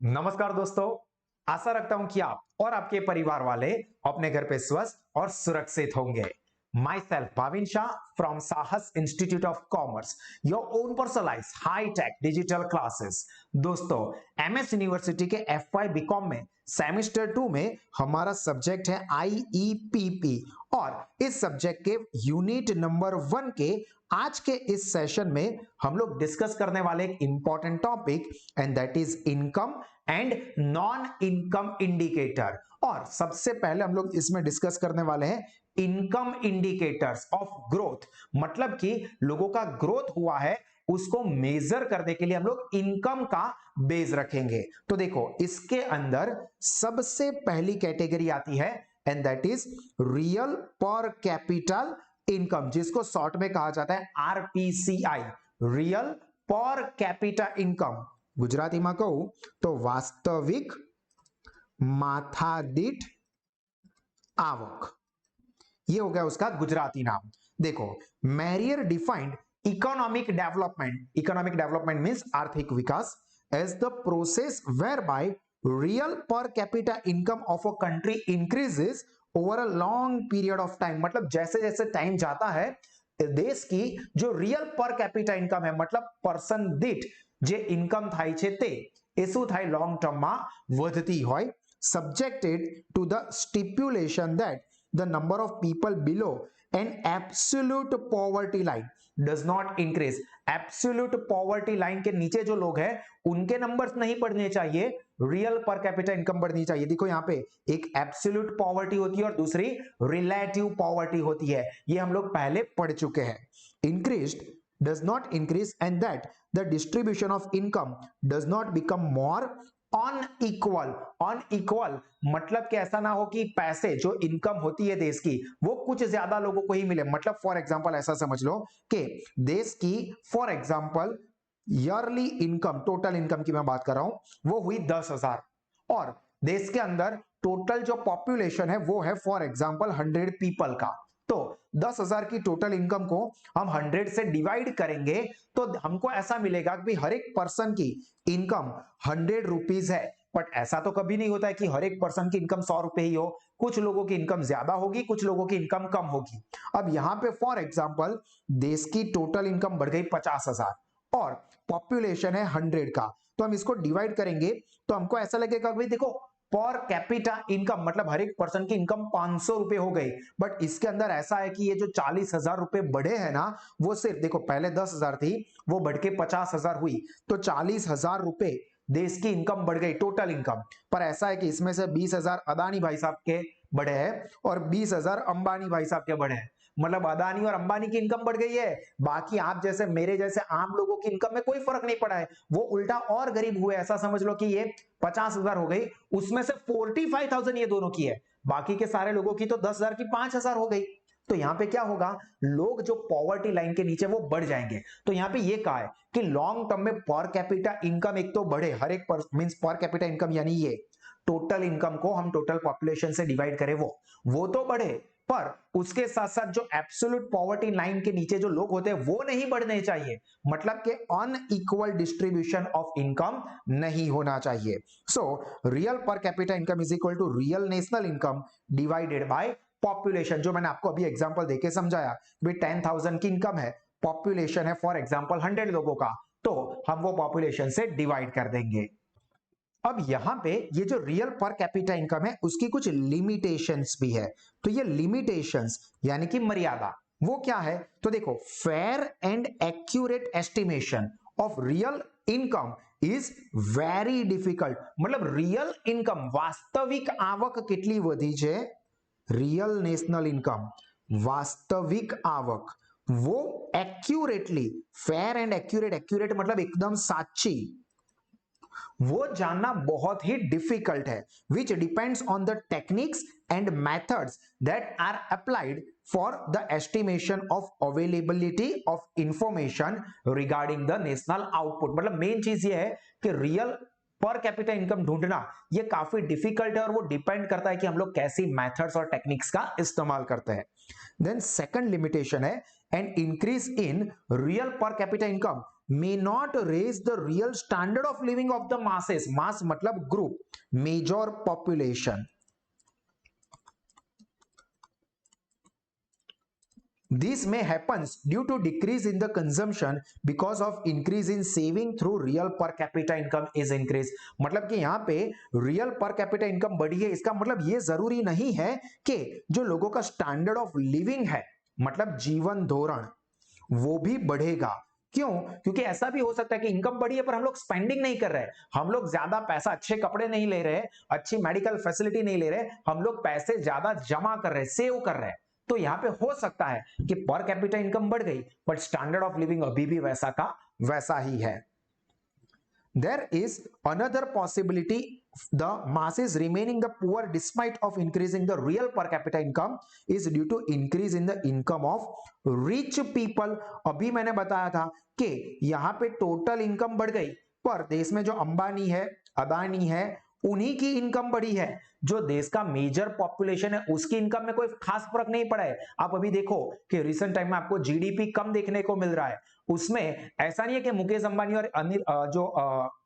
नमस्कार दोस्तों। आशा रखता हूं कि आप और आपके परिवार वाले अपने घर पे स्वस्थ और सुरक्षित होंगे। Myself Bhavin Shah from Sahas institute of commerce, your own personalise high tech digital classes. दोस्तों, एमएस यूनिवर्सिटी के एफवाई बीकॉम में सेमेस्टर 2 में हमारा सब्जेक्ट है आईईपीपी और इस सब्जेक्ट के यूनिट नंबर 1 के आज के इस सेशन में हम लोग डिस्कस करने वाले एक important topic and that is income and non income indicator. और सबसे पहले हम लोग इसमें डिस्कस करने वाले हैं इनकम इंडिकेटर्स ऑफ ग्रोथ। मतलब कि लोगों का ग्रोथ हुआ है उसको मेजर करने के लिए हम लोग इनकम का बेस रखेंगे। तो देखो, इसके अंदर सबसे पहली कैटेगरी आती है and that is real per capital income, जिसको शॉर्ट में कहा जाता है RPCI, real per capita income. Gujarati में कहूं तो वास्तविक माथादीठ आवक, ये हो गया उसका गुजराती नाम। देखो, Meier defined economic development means आर्थिक विकास as the process whereby real per capita income of a country increases over a long period of time. मतलब जैसे जैसे टाइम जाता है, देश की जो रियल पर कैपिटा इनकम है, मतलब पर्सन દીઠ જે ઇન્કમ થાય છે તે એ શું થાય, લોંગ ટર્મમાં વધતી હોય, subjected to the stipulation that the number of people below an absolute poverty line does not increase। Absolute poverty line के नीचे जो लोग हैं उनके नंबर्स नहीं बढ़ने चाहिए, रियल पर कैपिटा इनकम बढ़नी चाहिए। देखो यहाँ पे एक एब्सोल्यूट पॉवर्टी होती है और दूसरी रिलेटिव पॉवर्टी होती है, ये हम लोग पहले पढ़ चुके हैं। Increased does not increase and that the distribution of income does not become more unequal मतलब कि ऐसा ना हो कि पैसे जो इनकम होती है देश की वो कुछ ज्यादा लोगों को ही मिले। मतलब फॉर एग्जांपल ऐसा समझ लो कि देश की for example yearly income, total income की मैं बात कर रहा हूं, वो हुई 10,000 और देश के अंदर टोटल जो पॉपुलेशन है वो है फॉर एग्जांपल 100 पीपल का। तो 10,000 की टोटल इनकम को हम 100 से डिवाइड करेंगे तो हमको ऐसा मिलेगा कि हर एक पर्सन की इनकम 100 रुपीज है। बट ऐसा तो कभी नहीं होता है कि हर एक पर्सन की इनकम 100 रुपए ही हो, कुछ लोगों की इनकम ज्यादा होगी, कुछ लोगों की इनकम कम होगी। अब यहां पे फॉर एग्जांपल देश की टोटल इनकम बढ़ गई 50,000 और पॉपुलेशन है 100 का, तो हम इसको डिवाइड करेंगे तो हमको ऐसा लगेगा भाई देखो पर कैपिटा इनकम मतलब हर एक पर्सन की इनकम 500 रुपए हो गई। बट इसके अंदर ऐसा है कि ये जो 40,000 रुपए बढ़े हैं ना, वो सिर्फ देखो पहले 10,000 थी वो बढ़ के 50,000 हुई, तो 40,000 रुपए देश की इनकम बढ़ गई, टोटल इनकम। पर ऐसा है कि इसमें से 20,000 अदानी भाई साहब के बढ़े हैं और 20,000 अंबानी भाई साहब के बढ़े हैं। मतलब अदानी और अंबानी की इनकम बढ़ गई है, बाकी आप जैसे मेरे जैसे आम लोगों की इनकम में कोई फर्क नहीं पड़ा है, वो उल्टा और गरीब हुए। ऐसा समझ लो कि ये 50,000 हो गई, उसमें से 45,000 ये दोनों की है, बाकी के सारे लोगों की तो 10,000 की 5,000 हो गई। तो यहां पे क्या होगा, लोग जो पॉवर्टी लाइन के नीचे वो बढ़ जाएंगे। तो यहां पे ये कहा है कि लॉन्ग टर्म में पर कैपिटा इनकम एक तो बढ़े, हर एक मींस पर कैपिटा इनकम यानी ये टोटल इनकम को हम टोटल पॉपुलेशन से डिवाइड करें वो तो बढ़े, पर उसके साथ साथ जो एब्सोल्यूट पॉवर्टी लाइन के नीचे जो लोग होते हैं वो नहीं बढ़ने चाहिए। मतलब कि अनइक्वल डिस्ट्रीब्यूशन ऑफ इनकम नहीं होना चाहिए। So real per capita income is equal to real national income divided by population, जो मैंने आपको अभी एग्जांपल देके समझाया। भाई 10,000 की इनकम है, पॉपुलेशन है फॉर एग्जांपल 100 लोगों का, तो हम वो पॉपुलेशन से डिवाइड कर देंगे। अब यहां पे ये जो रियल पर कैपिटा इनकम है उसकी कुछ लिमिटेशंस भी है। तो ये लिमिटेशंस यानी कि मर्यादा वो क्या है, तो देखो fair and accurate estimation of real income is very difficult. मतलब रियल इनकम वास्तविक आवक કેટલી વધી છે, रियल नेशनल इनकम वास्तविक आवक वो एक्यूरेटली, फेयर एंड एक्यूरेट मतलब एकदम साची, वो जानना बहुत ही डिफिकल्ट है, which depends on the techniques and methods that are applied for the estimation of availability of information regarding the national output. मतलब मेन चीज ये है कि रियल पर कैपिटा इनकम ढूंढना ये काफी डिफिकल्ट है और वो डिपेंड करता है कि हम लोग कैसी मेथड्स और टेक्निक्स का इस्तेमाल करते हैं। देन सेकंड लिमिटेशन है an increase in real per capita income may not raise the real standard of living of the masses. Mass मतलब group, major population. This may happens due to decrease in the consumption because of increase in saving through real per capita income is increase. मतलब कि यहाँ पे real per capita income बढ़ी है, इसका मतलब ये जरूरी नहीं है कि जो लोगों का स्टैंडर्ड ऑफ लिविंग है, मतलब जीवन धोरण, वो भी बढ़ेगा। क्यों? क्योंकि ऐसा भी हो सकता है कि इनकम बढ़ी है पर हम लोग स्पेंडिंग नहीं कर रहे, हम लोग ज्यादा पैसा, अच्छे कपड़े नहीं ले रहे, अच्छी मेडिकल फैसिलिटी नहीं ले रहे, हम लोग पैसे ज्यादा जमा कर रहे, सेव कर रहे। तो यहां पे हो सकता है कि पर कैपिटा इनकम बढ़ गई बट स्टैंडर्ड ऑफ लिविंग अभी भी वैसा का वैसा ही है। There is another possibility, the masses remaining the poor despite of increasing the real per capita income is due to increase in the income of rich people. अभी मैंने बताया था कि यहाँ पे टोटल इनकम बढ़ गई पर देश में जो अंबानी है, अदानी है, उन्हीं की इनकम बढ़ी है। जो देश का मेजर पॉपुलेशन है उसकी इनकम में कोई खास फर्क नहीं पड़ा है। आप अभी देखो कि रिसेंट टाइम में आपको जीडीपी कम देखने को मिल रहा है, उसमें ऐसा नहीं है कि मुकेश अंबानी और अनिल जो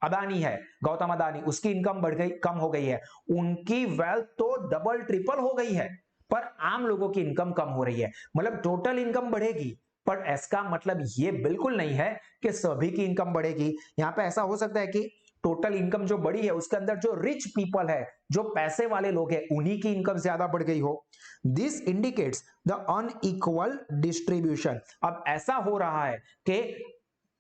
अदानी है, गौतम अदानी, उसकी इनकम बढ़ गई, कम हो गई है, उनकी वेल्थ तो डबल ट्रिपल हो गई है, पर आम लोगों की इनकम कम हो रही है। मतलब टोटल इनकम बढ़ेगी पर इसका मतलब ये बिल्कुल नहीं है कि सभी की इनकम बढ़ेगी। यहां पे ऐसा हो सकता है कि टोटल इनकम जो बढ़ी है उसके अंदर जो रिच पीपल है, जो पैसे वाले लोग हैं, उन्हीं की इनकम ज्यादा बढ़ गई हो। This indicates the unequal distribution. अब ऐसा हो रहा है कि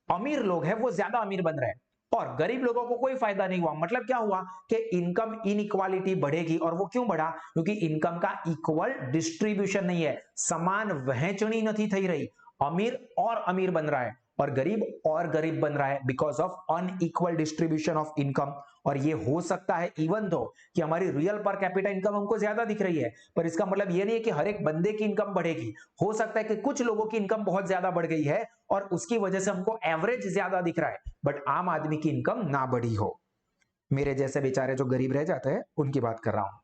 अमीर लोग हैं वो ज्यादा अमीर बन रहे हैं और गरीब लोगों को कोई फायदा नहीं हुआ। मतलब क्या हुआ कि इनकम इनइक्वालिटी बढ़ेगी। और वो क्यों बढ़ा? क्योंकि इनकम का इक्वल डिस्ट्रीब्यूशन नहीं है, समान वहंचनी नहीं थी रही। अमीर और अमीर बन रहा है और गरीब और गरीब बन रहा है because of unequal distribution of income. और ये हो सकता है इवन दो कि हमारी रियल पर कैपिटा इनकम हमको ज्यादा दिख रही है, पर इसका मतलब ये नहीं है कि हर एक बंदे की इनकम बढ़ेगी। हो सकता है कि कुछ लोगों की इनकम बहुत ज्यादा बढ़ गई है और उसकी वजह से हमको एवरेज ज्यादा दिख रहा है, बट आम आदमी की इनकम ना बढ़ी हो। मेरे जैसे बेचारे जो गरीब रह जाते हैं उनकी बात कर रहा हूं।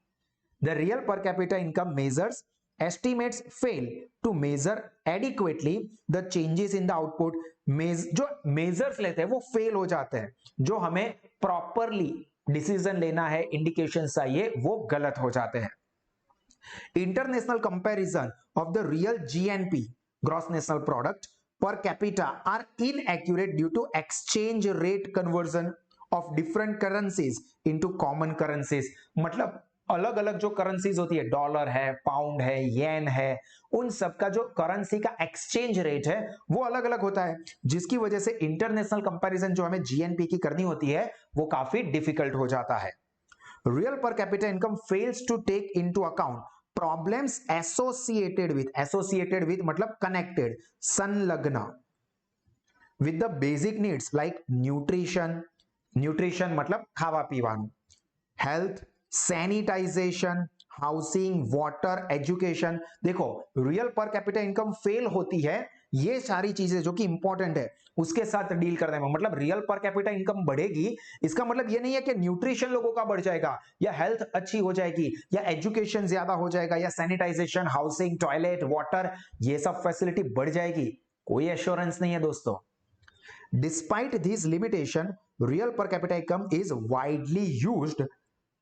The real per capita income measures estimates fail to measure adequately the changes in the output। जो मेजर्स लेते हैं वो फेल हो जाते हैं, जो हमें प्रॉपरली डिसीजन लेना है, इंडिकेशन चाहिए, वो गलत हो जाते हैं। International comparison of the real GNP, gross national product, per capita are inaccurate due to exchange rate conversion of different currencies into common currencies. मतलब अलग अलग जो करेंसीज होती है, डॉलर है, पाउंड है, येन है, उन सब का जो करेंसी का एक्सचेंज रेट है वो अलग अलग होता है, जिसकी वजह से इंटरनेशनल कंपैरिजन जो हमें जीएनपी की करनी होती है वो काफी डिफिकल्ट हो जाता है। Real per capita income fails to take into account problems associated with मतलब कनेक्टेड, संलग्न with the basic needs like nutrition मतलब खावा पीवानु, health, sanitization, housing, water, education. देखो real per capita income fail होती है, ये सारी चीजें जो कि इंपॉर्टेंट है उसके साथ डील करने में। मतलब रियल पर कैपिटा इनकम बढ़ेगी, इसका मतलब ये नहीं है कि न्यूट्रिशन लोगों का बढ़ जाएगा या हेल्थ अच्छी हो जाएगी या एजुकेशन ज्यादा हो जाएगा या सैनिटाइजेशन, हाउसिंग, टॉयलेट, वाटर, ये सब फैसिलिटी बढ़ जाएगी। कोई एश्योरेंस नहीं है दोस्तों। Despite this limitation, real per capita income is widely used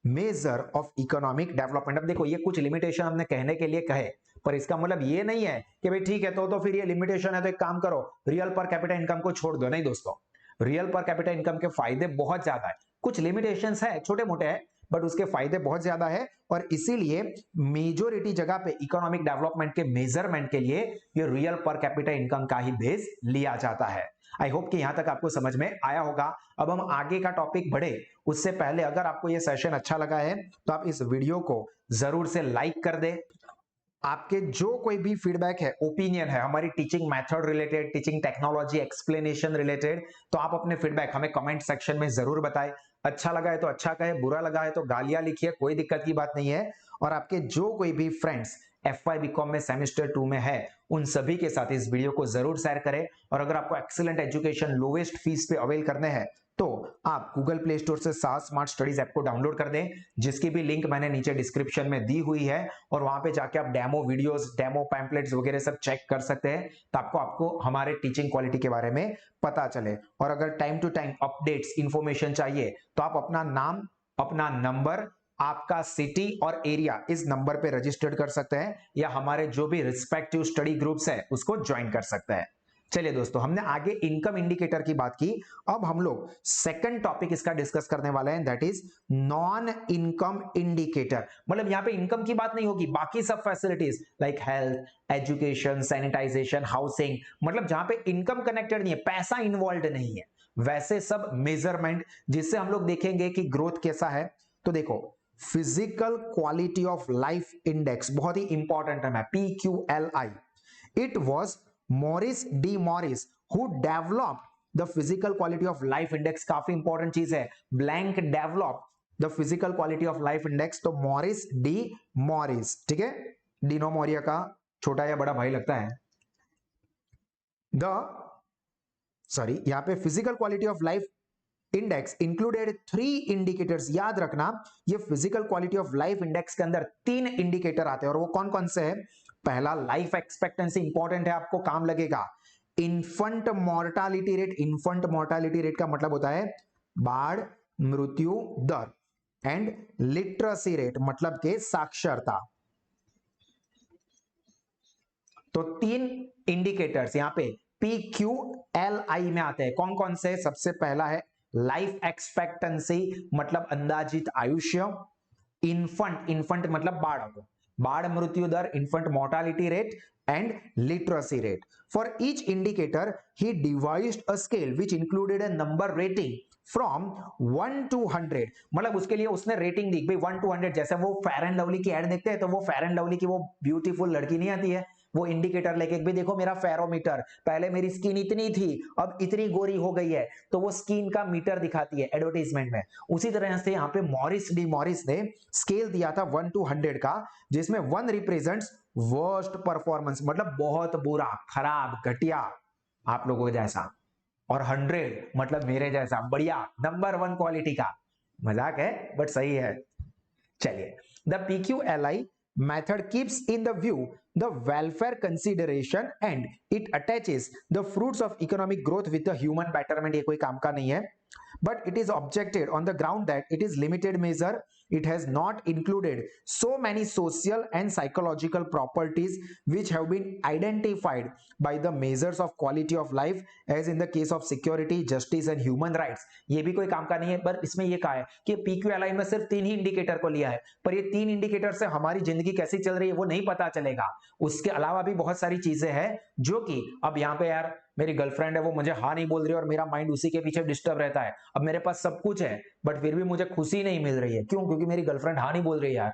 measure of economic development. अब देखो ये कुछ लिमिटेशन हमने कहने के लिए कहे, पर इसका मतलब ये नहीं है कि भाई ठीक है तो फिर ये लिमिटेशन है तो एक काम करो रियल पर कैपिटा इनकम को छोड़ दो। नहीं दोस्तों, रियल पर कैपिटा इनकम के फायदे बहुत ज्यादा है। कुछ लिमिटेशंस है, छोटे मोटे है, बट उसके फायदे बहुत ज्यादा है और इसीलिए मेजोरिटी जगह पे इकोनॉमिक डेवलपमेंट के मेजरमेंट के लिए ये रियल पर कैपिटा इनकम का ही बेस लिया जाता है। आई होप कि यहां तक आपको समझ में आया होगा। अब हम आगे का टॉपिक बढ़े उससे पहले अगर आपको यह सेशन अच्छा लगा है तो आप इस वीडियो को जरूर से लाइक कर दे। आपके जो कोई भी फीडबैक है, ओपिनियन है हमारी teaching method related, teaching technology, explanation related, तो आप अपने फीडबैक हमें कमेंट सेक्शन में जरूर बताएं। अच्छा लगा है तो अच्छा कहे, बुरा लगा है तो गालियां लिखिए, कोई दिक्कत की बात नहीं है। और आपके जो कोई भी फ्रेंड्स FY बीकॉम में सेमेस्टर 2 में है उन सभी के साथ इस वीडियो को जरूर शेयर करें। और अगर आपको एक्सीलेंट एजुकेशन लोवेस्ट फीस पे अवेल करने हैं तो आप गूगल प्ले स्टोर से साहस स्मार्ट स्टडीज ऐप को डाउनलोड कर दें, जिसकी भी लिंक मैंने नीचे डिस्क्रिप्शन में दी हुई है, और वहां पे जाके आप डेमो वीडियोस, डेमो पैम्पलेट्स वगैरह सब चेक कर सकते हैं, तो आपको हमारे टीचिंग क्वालिटी के बारे में पता चले। और अगर time to time updates, information चाहिए तो आप अपना नाम, अपना नंबर, आपका सिटी और एरिया इस नंबर पे रजिस्टर्ड कर सकते हैं, या हमारे जो भी रिस्पेक्टिव स्टडी ग्रुप्स है उसको ज्वाइन कर सकते हैं। चलिए दोस्तों, हमने आगे इनकम इंडिकेटर की बात की, अब हम लोग सेकंड टॉपिक इसका डिस्कस करने वाले हैं, that is non income indicator. मतलब यहां पे इनकम की बात नहीं होगी, बाकी सब facilities like health, education, sanitization, housing, मतलब जहां पे इनकम कनेक्टेड नहीं है, पैसा इन्वॉल्व नहीं है, वैसे सब मेजरमेंट जिससे हम लोग देखेंगे कि ग्रोथ कैसा है। तो देखो, physical quality of life index बहुत ही इंपॉर्टेंट है, PQLI। It was Morris D Morris who develop the physical quality of life index. काफी इंपॉर्टेंट चीज है, blank develop the physical quality of life index, तो मॉरिस डी मॉरिस, ठीक है, डिनो मोरिया का छोटा या बड़ा भाई लगता है। यहां पे physical quality of life index included 3 indicators. याद रखना, ये physical quality of life index के अंदर 3 इंडिकेटर आते हैं, और वो कौन कौन से हैं? पहला लाइफ एक्सपेक्टेंसी, इंपॉर्टेंट है, आपको काम लगेगा। Infant mortality rate, infant mortality rate का मतलब होता है बाढ़ मृत्यु दर, एंड लिटरेसी रेट मतलब के साक्षरता। तो 3 इंडिकेटर्स यहां पे PQLI में आते हैं। कौन कौन से? सबसे पहला है लाइफ एक्सपेक्टेंसी मतलब अंदाजित आयुष्य, इन्फंट, इन्फंट मतलब बाढ़ मृत्यु दर, infant mortality rate and literacy rate. For each indicator he devised a scale which included a number rating from 1 to 100। मतलब उसके लिए उसने रेटिंग दी भाई 1 to 100। जैसे वो फेयर एंड लवली की एड देखते हैं, तो वो फेयर एंड लवली की वो ब्यूटीफुल लड़की नहीं आती है, वो इंडिकेटर लेके भी देखो मेरा फेरोमीटर, पहले मेरी स्किन इतनी थी अब इतनी गोरी हो गई है, तो वो स्किन का मीटर दिखाती है एडवर्टाइजमेंट में। उसी तरह से यहाँ पे मॉरिस डी मॉरिस ने स्केल दिया था 1 to 100 का, जिसमें 1 रिप्रेजेंट्स वर्स्ट परफॉर्मेंस मतलब बहुत बुरा, खराब, घटिया, आप लोगों जैसा, और 100 मतलब मेरे जैसा बढ़िया, नंबर 1 क्वालिटी का। मजाक है बट सही है। चलिए, the PQLI method keeps in the view the welfare consideration and it attaches the fruits of economic growth with the human betterment। ये कोई काम का नहीं है, but it is objected on the ground that it is limited measure, it has not included so many social and psychological properties which have been identified by the measures of quality of life as in the case of security, justice and human rights। ये भी कोई काम का नहीं है, पर इसमें ये कहा है कि PQLI में सिर्फ 3 ही इंडिकेटर को लिया है, पर ये 3 इंडिकेटर से हमारी जिंदगी कैसी चल रही है वो नहीं पता चलेगा। उसके अलावा भी बहुत सारी चीजें हैं जो कि अब यहाँ पे यार मेरी गर्लफ्रेंड है, वो मुझे हाँ नहीं बोल रही है और मेरा माइंड उसी के पीछे डिस्टर्ब रहता है। अब मेरे पास सब कुछ है बट फिर भी मुझे खुशी नहीं मिल रही है, क्यों? क्योंकि मेरी गर्लफ्रेंड हाँ नहीं बोल रही है यार।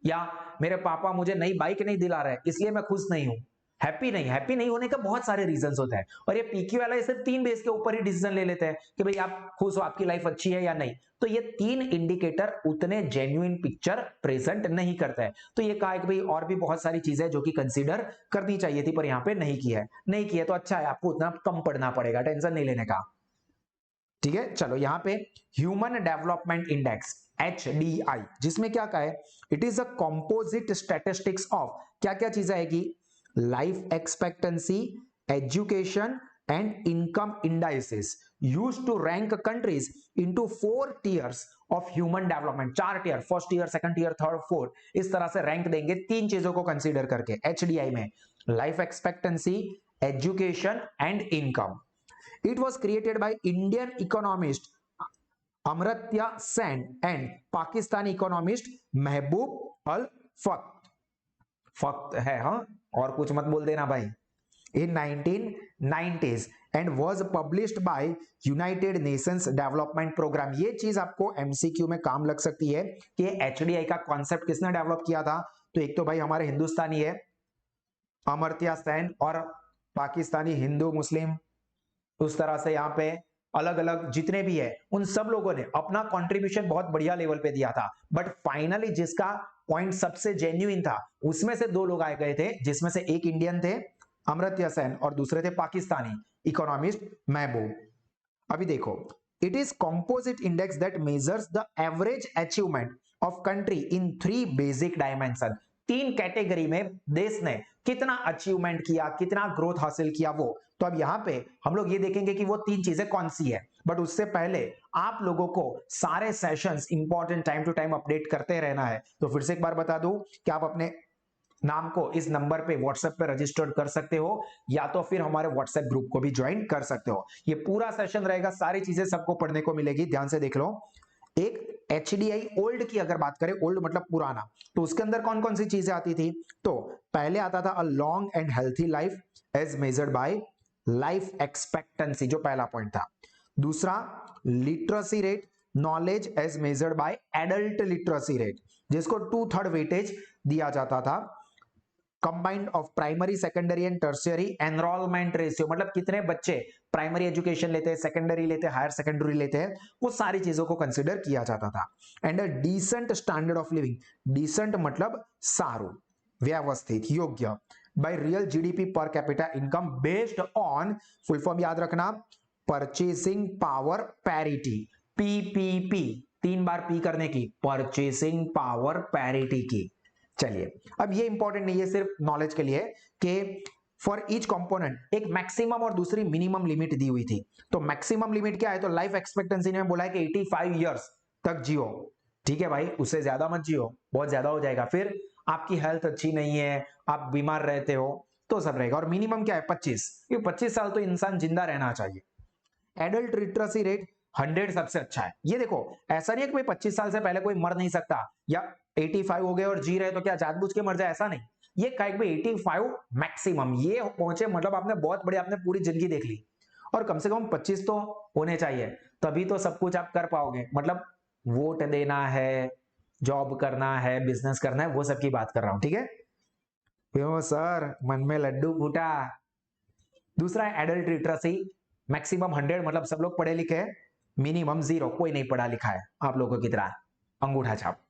या मेरे पापा मुझे नई बाइक नहीं दिला रहे इसलिए मैं खुश नहीं हूं, हैप्पी नहीं होने का बहुत सारे रीजंस होते हैं। और ये PQLI सिर्फ 3 बेस के ऊपर ही डिसीजन ले लेते हैं कि भाई आप खुश हो, आपकी लाइफ अच्छी है या नहीं। तो ये 3 इंडिकेटर उतने जेन्युइन पिक्चर प्रेजेंट नहीं करते हैं। तो ये कहा है कि भाई और भी बहुत सारी चीजें जो कि कंसीडर करनी चाहिए थी, पर यहाँ पे नहीं की है तो अच्छा है, आपको उतना कम पढ़ना पड़ेगा, टेंशन नहीं लेने का। ठीक है, चलो यहाँ पे ह्यूमन डेवलपमेंट इंडेक्स HDI, जिसमें क्या कहा है, it is a composite statistics of क्या क्या चीजें आएगी, life expectancy, education and income indices used to rank countries into 4 tiers of human development. 4 tier, first tier, second tier, third, fourth, इस तरह से रैंक देंगे 3 चीजों को कंसीडर करके HDI में, life expectancy, education and income. It was created by Indian economist Amartya Sen and Pakistani economist Mehboob Al Faqt है, हाँ, और कुछ मत बोल देना भाई, in 1990s and was published by United Nations Development Program। ये चीज आपको MCQ में काम लग सकती है कि HDI का कॉन्सेप्ट किसने डेवलप किया था। तो एक तो भाई हमारे हिंदुस्तानी है अमर्त्य सेन, और पाकिस्तानी हिंदू मुस्लिम, उस तरह से यहाँ पे अलग अलग जितने भी है उन सब लोगों ने अपना कंट्रीब्यूशन बहुत बढ़िया लेवल पे दिया था। बट फाइनली जिसका पॉइंट सबसे जेन्युइन था उसमें से 2 लोग आए गए थे, जिसमें से एक इंडियन थे अमर्त्य सेन और दूसरे थे पाकिस्तानी इकोनॉमिस्ट महबूब। अभी देखो It is composite index that measures the average achievement of country in 3 basic dimension. 3 category में देश ने कितना अचीवमेंट किया, कितना ग्रोथ हासिल किया वो। तो अब यहां पे हम लोग ये देखेंगे कि वो 3 चीजें कौन सी है, बट उससे पहले आप लोगों को सारे sessions important time to time update करते रहना है। तो फिर से एक बार बता दूं कि आप अपने नाम को इस नंबर पे व्हाट्सएप पे रजिस्टर्ड कर सकते हो, या तो फिर हमारे व्हाट्सएप ग्रुप को भी ज्वाइन कर सकते हो। ये पूरा सेशन रहेगा, सारी चीजें सबको पढ़ने को मिलेगी, ध्यान से देख लो। एक एचडीआई ओल्ड की अगर बात करें, ओल्ड मतलब पुराना, तो उसके अंदर कौन कौन सी चीजें आती थी? तो पहले आता था a long and healthy life as measured by life expectancy, जो पहला पॉइंट था। दूसरा literacy rate, knowledge as measured by adult literacy rate, जिसको 2/3 वेटेज दिया जाता था। Combined of primary secondary and tertiary enrolment ratio, मतलब कितने बच्चे प्राइमरी एजुकेशन लेते हैं, सेकेंडरी लेते हैं, हायर सेकेंडरी लेते हैं, वो सारी चीजों को कंसिडर किया जाता था। And a decent standard of living, decent मतलब सारू, व्यवस्थित, योग्य, by real GDP per capita income based on, full form याद रखना, परचेसिंग पावर पैरिटी, पीपीपी, 3 बार पी करने की, परचेसिंग पावर पैरिटी की। चलिए, अब ये इंपॉर्टेंट नहीं है, सिर्फ नॉलेज के लिए कि फॉर ईच कंपोनेंट एक मैक्सिमम और दूसरी मिनिमम लिमिट दी हुई थी। तो मैक्सिमम लिमिट क्या है? तो लाइफ एक्सपेक्टेंसी ने बोला है कि 85 इयर्स तक जियो। ठीक है भाई, उससे ज्यादा मत जियो, बहुत ज्यादा हो जाएगा, फिर आपकी हेल्थ अच्छी नहीं है, आप बीमार रहते हो, तो सब रहेगा। और मिनिमम क्या है? 25, ये 25 साल तो इंसान जिंदा रहना चाहिए। एडल्ट लिटरेसी रेट 100 सबसे अच्छा है। ये देखो, ऐसा नहीं है कि भाई 25 साल से पहले कोई मर नहीं सकता, या 85 हो गए और जी रहे तो क्या जानबूझ के मर जाए, ऐसा नहीं। ये कहीं भी 85 मैक्सिमम ये पहुंचे, मतलब आपने बहुत बड़ी, आपने पूरी जिंदगी देख ली, और कम से कम 25 तो होने चाहिए, तभी तो सब कुछ आप कर पाओगे। मतलब वोट देना है, जॉब करना है, बिजनेस करना है, वो सब की बात कर रहा हूं, ठीक है? क्यों सर, मन में लड्डू फूटा। दूसरा है एडल्ट लिटरेसी, मैक्सिमम 100, मतलब सब लोग पढ़े लिखे हैं, मिनिमम 0, कोई नहीं पढ़ा लिखा है आप लोगों की तरह, अंगूठा छाप।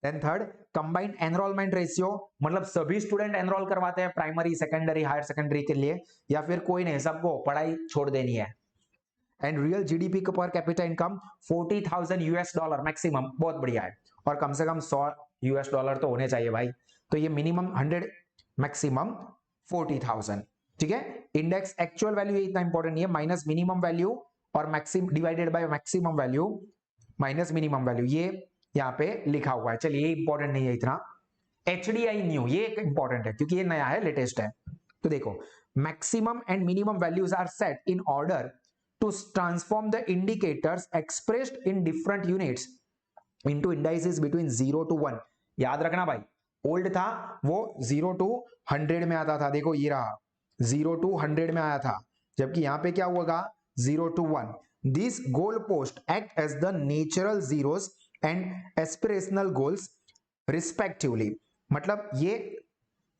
Then third, combined enrolment ratio, मतलब सभी स्टूडेंट एनरोल करवाते हैं प्राइमरी सेकेंडरी हायर सेकेंडरी के लिए, या फिर कोई नहीं, सबको पढ़ाई छोड़ देनी है। And real GDP per capita income 40,000 US dollar maximum, बहुत बढ़िया है, और कम से कम 100 यूएस डॉलर तो होने चाहिए भाई। तो ये मिनिमम 100, मैक्सिमम 40,000, ठीक है? इंडेक्स एक्चुअल वैल्यू इतना इंपॉर्टेंट नहीं है, माइनस मिनिमम वैल्यू और maximum divided by maximum value minus minimum value, ये यहाँ पे लिखा हुआ है। चलिए, ये इंपॉर्टेंट नहीं है इतना। एचडीआई न्यू, ये एक इंपॉर्टेंट है क्योंकि ये नया है, लेटेस्ट है। तो देखो, maximum and minimum values are set in order to transform the indicators expressed in different units into indices between 0 to 1। याद रखना भाई, ओल्ड था वो 0 to 100 में आता था, देखो ये रहा 0 to 100 में आया था, जबकि यहां पे क्या होगा? 0 to 1। This goal post act as the natural zeros and aspirational goals respectively, मतलब ये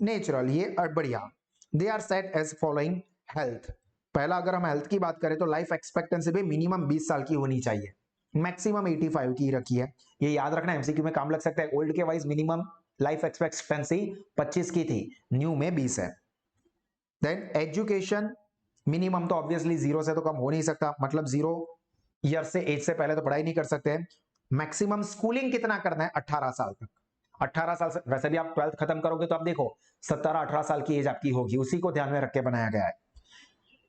नेचुरल, ये बढ़िया। They are set as following health. पहला अगर हम हेल्थ की बात करें तो लाइफ एक्सपेक्टेंसी भी मिनिमम 20 साल की होनी चाहिए, मैक्सिमम 85 की रखी है, ये याद रखना, एमसीक्यू में काम लग सकता है। ओल्ड के वाइज मिनिमम लाइफ एक्सपेक्टेंसी 25 की थी, न्यू में 20 है। देन एजुकेशन मिनिमम तो ऑब्वियसली 0 से तो कम हो नहीं सकता, मतलब 0 ईयर से एज से पहले तो पढ़ाई नहीं कर सकते। मैक्सिमम स्कूलिंग कितना करना है? 18 साल तक। 18 साल से, वैसे भी आप 12th खत्म करोगे तो आप देखो 17-18 साल की एज आपकी होगी, उसी को ध्यान में रख के बनाया गया है।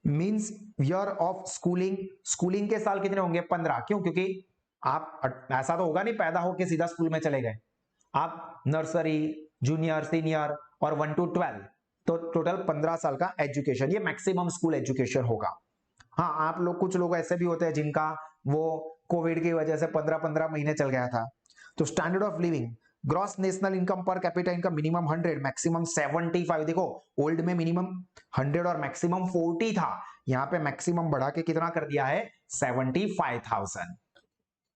Means year of schooling, schooling के साल कितने होंगे? 15। क्यों? क्योंकि आप ऐसा तो होगा नहीं पैदा होके सीधा स्कूल में चले गए, आप नर्सरी, जूनियर, सीनियर और 1 to 12, तो टोटल 15 साल का एजुकेशन, ये मैक्सिमम स्कूल एजुकेशन होगा। हाँ, आप लोग, कुछ लोग ऐसे भी होते हैं जिनका वो कोविड की वजह से 15-15 महीने चल गया था। तो standard of living, gross national income पर कैपिटा इनकम मिनिमम 100, मैक्सिमम 75। देखो, ओल्ड में मिनिमम 100 और मैक्सिमम 40 था, यहाँ पे मैक्सिमम बढ़ा के कितना कर दिया है? 75,000।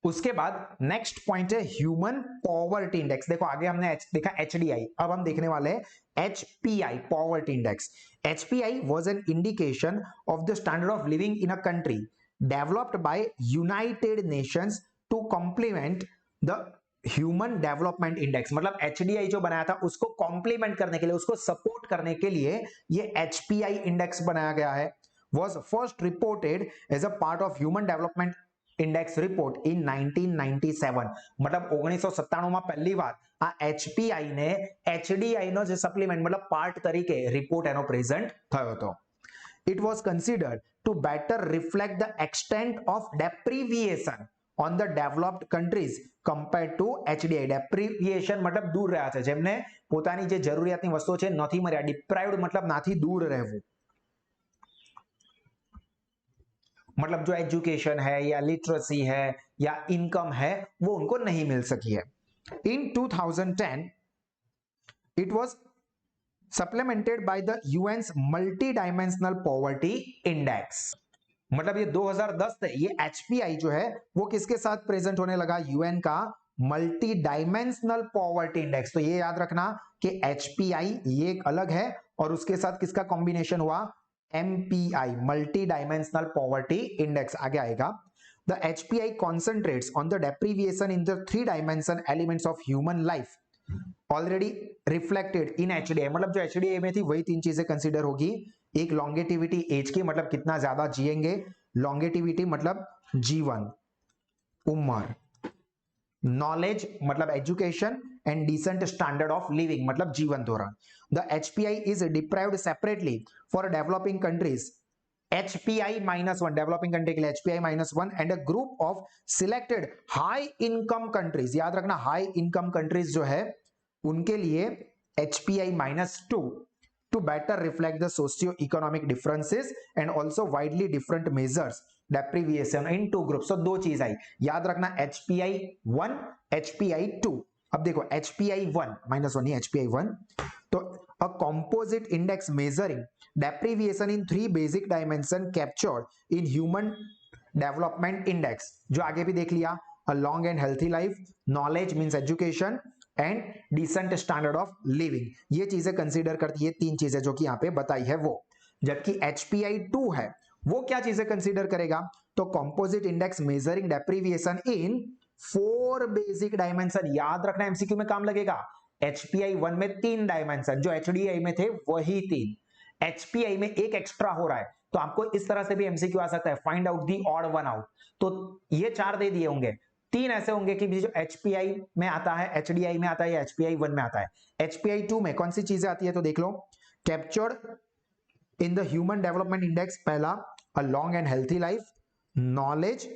उसके बाद नेक्स्ट पॉइंट है ह्यूमन पॉवर्टी इंडेक्स। देखो, आगे हमने देखा एचडीआई, अब हम देखने वाले हैं HPI, poverty index. HPI was an indication of the standard of living in a country developed by United Nations to complement the human development index. मतलब एचडीआई जो बनाया था उसको कॉम्प्लीमेंट करने के लिए, उसको सपोर्ट करने के लिए ये एचपीआई इंडेक्स बनाया गया है। Was first reported as a part of human development index report इन 1997 मतलब 1997 માં પહેલી વાર આ HPI ને HDI નો જે સપ્લિમેન્ટ મતલબ પાર્ટ તરીકે રિપોર્ટ એનો પ્રેઝન્ટ થયો હતો. It was considered to better reflect the extent of deprivation on the developed countries compared to HDI. Deprivation मतलब दूर રહ્યા છે, જેમને પોતાની જે જરૂરિયાતની વસ્તુઓ છે નથી મળ્યા. Deprived मतलब નાથી દૂર રહેવું, मतलब जो एजुकेशन है या लिटरेसी है या इनकम है वो उनको नहीं मिल सकी है. In 2010 it was supplemented by the UN's multi-dimensional poverty index. मतलब ये 2010 से ये HPI जो है वो किसके साथ प्रेजेंट होने लगा? UN का मल्टी डायमेंशनल पॉवर्टी इंडेक्स. तो ये याद रखना कि HPI ये एक अलग है और उसके साथ किसका कॉम्बिनेशन हुआ? MPI multi dimensional poverty index आगे आएगा. The HPI concentrates on the deprivation in the 3-dimension elements of human life already reflected in HDI. मतलब जो HDI में थी वही तीन चीजें कंसीडर होगी. एक लॉन्गेटिविटी एज की मतलब कितना ज्यादा जिएंगे, लॉन्गेटिविटी मतलब जीवन उम्र, नॉलेज मतलब education and decent standard of living मतलब जीवन धोरण. The HPI is deprived separately for developing countries. HPI -1 developing country के लिए HPI -1 and a group of selected high income countries. याद रखना हाई इनकम कंट्रीज जो है उनके लिए HPI -2 to better reflect the socio-economic differences and also widely different measures deprivation in two groups. So दो चीज आई याद रखना, HPI 1 HPI 2. अब देखो HPI 1 -1 नहीं HPI 1 तो a composite index measuring deprivation in 3 basic dimension captured in human development index. जो आगे भी देख लिया, a long and healthy life, knowledge means education and decent standard of living. ये चीजें कंसीडर करती है, तीन चीजें जो कि यहाँ पे बताई है वो. जबकि HPI 2 है वो क्या चीजें कंसीडर करेगा? तो कंपोजिट इंडेक्स मेजरिंग डेप्रिविएशन इन 4 बेसिक डायमेंशन. याद रखना एमसीक्यू में काम लगेगा. HPI 1 में 3 डायमेंशन, जो HDI में थे वही 3. HPI में एक एक्स्ट्रा हो रहा है, तो आपको इस तरह से भी एमसीक्यू आ सकता है, find out the odd one out. तो ये 4 दे दिए होंगे, 3 ऐसे होंगे कि जो HPI में आता है, HDI में आता है या HPI 1 में आता है. HPI 2 में कौन सी चीजें आती है? तो देख लो, captured in the human development index पहला a long and healthy life, knowledge,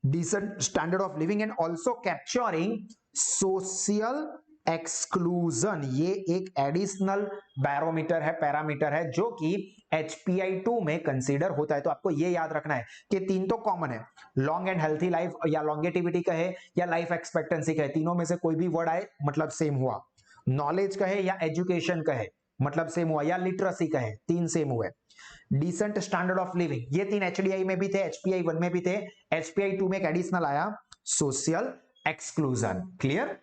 decent standard of living and also capturing social exclusion. ये एक एडिशनल बैरोमीटर है, पैरामीटर है जो कि HPI 2 में कंसीडर होता है. तो आपको ये याद रखना है कि 3 तो कॉमन है, लॉन्ग एंड हेल्थी लाइफ या लॉन्गेटिविटी कहे या लाइफ एक्सपेक्टेंसी कहे, तीनों में से कोई भी वर्ड आए मतलब सेम हुआ. नॉलेज कहे या एजुकेशन कहे मतलब सेम हुआ, या लिटरेसी कहे, 3 सेम हुए. डिसेंट स्टैंडर्ड ऑफ लिविंग ये 3 HDI में भी थे, HPI 1 में भी थे. HPI 2 में एक एडिशनल आया, सोशल एक्सक्लूजन. क्लियर?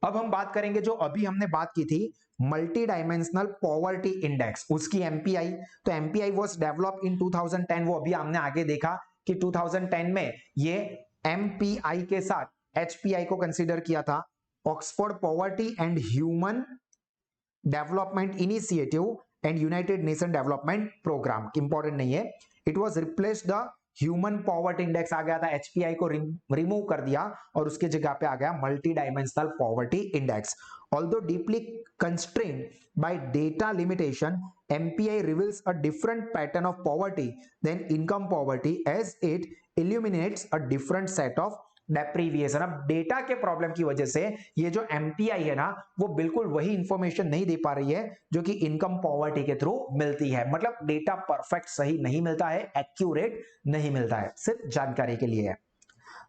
अब हम बात करेंगे जो अभी हमने बात की थी मल्टी डायमेंशनल पॉवर्टी इंडेक्स, उसकी MPI. तो MPI वाज डेवलप्ड इन 2010. वो अभी हमने आगे देखा कि 2010 में ये MPI के साथ HPI को कंसीडर किया था, Oxford poverty and human development initiative and United Nation development programme. Important नहीं है. It was replace the human poverty index आ गया था, HPI को रिमूव कर दिया और उसके जगह पे आ गया multi dimensional poverty index. Although deeply constrained by data limitation, MPI reveals a different pattern of poverty than income poverty as it illuminates a different set of डेप्रीविएशन. अब डेटा के प्रॉब्लम की वजह से ये जो MPI है ना वो बिल्कुल वही इंफॉर्मेशन नहीं दे पा रही है जो कि इनकम पॉवर्टी के थ्रू मिलती है. मतलब डेटा परफेक्ट सही नहीं मिलता है, एक्यूरेट नहीं मिलता है, सिर्फ जानकारी के लिए है.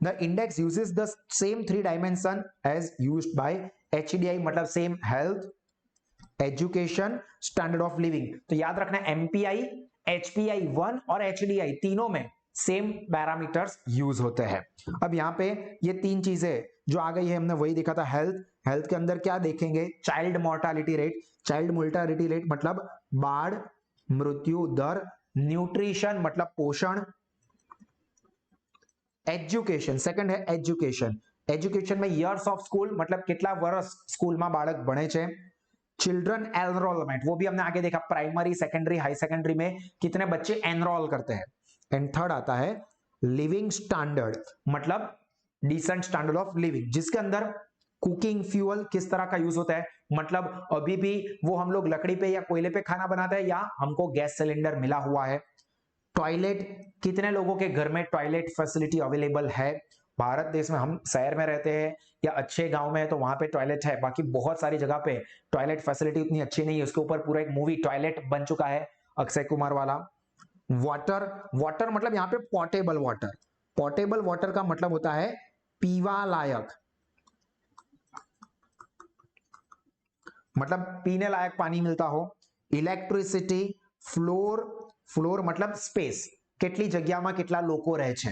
The index uses the same 3 dimension as used by HDI मतलब same health, education, standard of living. तो याद रखना MPI, HPI 1 और HDI तीनों में सेम पैरामीटर्स यूज होते हैं. अब यहाँ पे ये 3 चीजें जो आ गई है हमने वही देखा था. हेल्थ के अंदर क्या देखेंगे? Child mortality rate. Child mortality rate मतलब बाढ़ मृत्यु दर. न्यूट्रिशन मतलब पोषण. एजुकेशन सेकंड है एजुकेशन. एजुकेशन में ईयर्स ऑफ स्कूल मतलब कितना वर्ष स्कूल में बाળક ભણે છે. चिल्ड्रन एनरोलमेंट वो भी हमने आगे देखा, प्राइमरी सेकेंडरी हाई सेकेंडरी में कितने बच्चे एनरोल करते हैं. एंड थर्ड आता है लिविंग स्टैंडर्ड मतलब डिसेंट स्टैंडर्ड ऑफ लिविंग, जिसके अंदर कुकिंग फ्यूल किस तरह का यूज होता है, मतलब अभी भी वो हम लोग लकड़ी पे या कोयले पे खाना बनाते हैं या हमको गैस सिलेंडर मिला हुआ है। टॉयलेट, कितने लोगों के घर में टॉयलेट फैसिलिटी अवेलेबल है। भारत देश में हम शहर में रहते हैं या अच्छे गांव में है तो वहां पे टॉयलेट है, बाकी बहुत सारी जगह पे टॉयलेट फैसिलिटी उतनी अच्छी नहीं है। उसके ऊपर पूरा एक मूवी टॉयलेट बन चुका है अक्षय कुमार वाला। वाटर, वाटर मतलब यहाँ पे पोर्टेबल वाटर, पोर्टेबल वाटर का मतलब होता है पीवा लायक, मतलब पीने लायक पानी मिलता हो। इलेक्ट्रिसिटी, फ्लोर, फ्लोर मतलब स्पेस, કેટલી જગ્યામાં કેટલા લોકો રહે છે,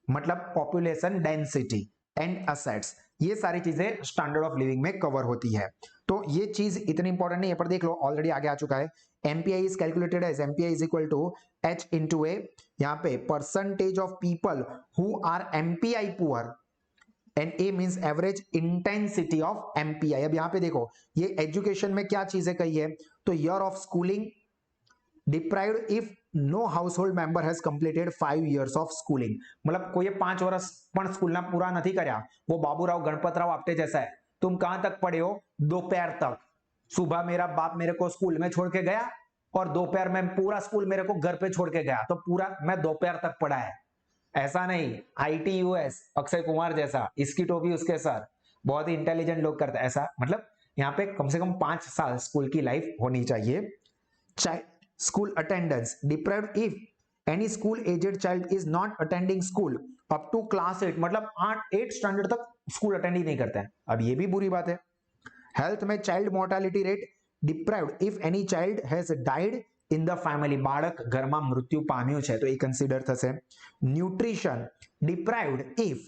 मतलब पॉपुलेशन डेंसिटी एंड असेट्स, ये सारी चीजें स्टैंडर्ड ऑफ लिविंग में कवर होती है। तो ये चीज इतनी इंपॉर्टेंट नहीं है, पर देख लो ऑलरेडी आगे आ चुका है। MPI is calculated as MPI is equal to H into A, यहाँ पे percentage of people who are MPI poor and A means average intensity of MPI. अब यहाँ पे देखो ये एजुकेशन में क्या चीजें कही है, तो year of schooling deprived if no household member has completed 5 years of schooling, मतलब कोई 5 વર્ષ પણ સ્કૂલના પૂરા નથી કર્યા, वो बाबूराव गणपतराव आपटे जैसा है। तुम कहां तक पढ़े हो, दोपहर तक। सुबह मेरा बाप मेरे को स्कूल में छोड़ के गया और दोपहर में पूरा स्कूल मेरे को घर पे छोड़ के गया, तो पूरा मैं दोपहर तक पढ़ा है। ऐसा नहीं, ITUS अक्षय कुमार जैसा, इसकी टोपी उसके सर, बहुत ही इंटेलिजेंट लोग करते हैं ऐसा, मतलब यहाँ पे कम से कम 5 साल स्कूल की लाइफ होनी चाहिए। School attendance deprived if any school aged child is not attending school up to class 8, मतलब 8 स्टैंडर्ड तक स्कूल अटेंड ही नहीं करते हैं। अब ये भी बुरी बात है। हेल्थ में child mortality rate deprived if any child has died in the family, बाળક ઘરમાં મૃત્યુ પામ્યું છે તો એ કન્સિડર થશે। Nutrition deprived if